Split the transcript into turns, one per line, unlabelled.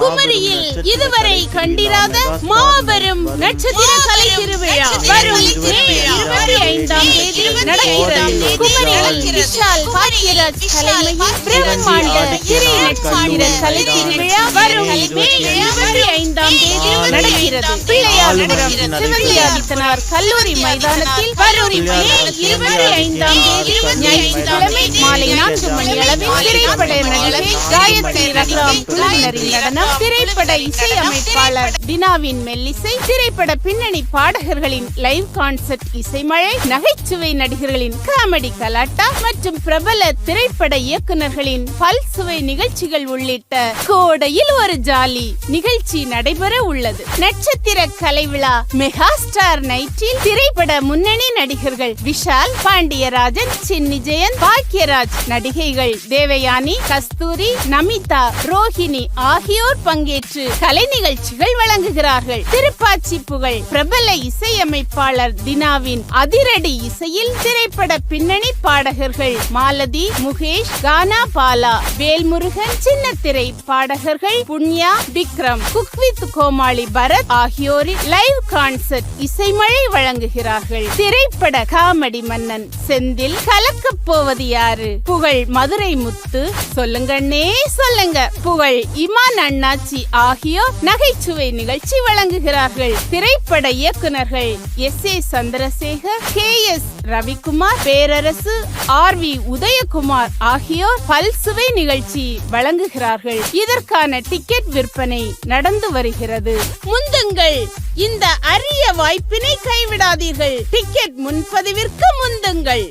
குமரியில் இதுவரை கண்டிராத மாபெரும் நட்சத்திர கலை திருவிழா வரும் மே 25ஆம் தேதி நடக்கிறது. குமரியில் விஷால் பாக்கியராஜ் தலைமையில் பிரம்மாண்ட திரை நட்சத்திர கலை திருவிழா வரும் மே 25ஆம் தேதி நடக்கிறது. பிள்ளையார்புரம் சிவந்தி ஆதித்தனார் கல்லூரி மைதானத்தில் வரும் மே 25ஆம் தேதி ஞாயிற்றுக்கிழமை மாலை 4 மணி அளவில் திரைப்பட நடிகை காயத்ரி ரகுராம் குழுவினரின் நடனம், திரைப்பட இசையமைப்பாளர் தினாவின் மெல்லிசை, திரைப்பட பின்னணி பாடகர்களின் லைவ் கான்சர்ட் இசைமழை, நகைச்சுவை நடிகர்களின் காமெடி கலாட்டா மற்றும் பிரபல திரைப்பட இயக்குநர்களின் பல்சுவை நிகழ்ச்சிகள் உள்ளிட்ட கோடையில் ஒரு ஜாலி நிகழ்ச்சி நடைபெற உள்ளது. நட்சத்திர கலை விழா மெகா ஸ்டார் நைட்டில் திரைப்பட முன்னணி நடிகர்கள் விஷால், பாண்டியராஜன், சின்னி ஜெயன், பாக்கியராஜ், நடிகைகள் தேவயானி, கஸ்தூரி, நமிதா, ரோஹிணி ஆகியோர் பங்கேற்று கலை நிகழ்ச்சிகள் வழங்குகிறார்கள். திருப்பாச்சி புகழ் பிரபல இசையமைப்பாளர் தினாவின் அதிரடி இசையில் திரைப்பட பின்னணி பாடகர்கள் மாலதி, முகேஷ், கானா பாலா, வேல்முருகன், சின்னத்திரை பாடகர்கள் புண்ணியா, விக்ரம், குக்வித் கோமாளி பரத் ஆகியோரின் லைவ் கான்சர்ட் இசைமழை வழங்குகிறார்கள். திரைப்பட காமெடி மன்னன் செந்தில், கலக்கப் போவது யாரு, புகழ் மதுரை முத்து, சொல்லுங்கண்ணே சொல்லுங்க புகழ் இமான் அண்ணாச்சி ஆகியோர் நகைச்சுவை நிகழ்ச்சி வழங்குகிறார்கள். திரைப்பட இயக்குநர்கள் எஸ்.ஏ. சந்திரசேகர், கே.எஸ். ரவிக்குமார், பேரரசு, ஆர்.வி. உதயகுமார் ஆகியோர் பல்சுவை நிகழ்ச்சி வழங்குகிறார்கள். இதற்கான டிக்கெட் விற்பனை நடந்து வருகிறது. முந்துங்கள், இந்த அரிய வாய்ப்பினை கைவிடாதீர்கள். டிக்கெட் முன்பதிவிற்கு முந்துங்கள்.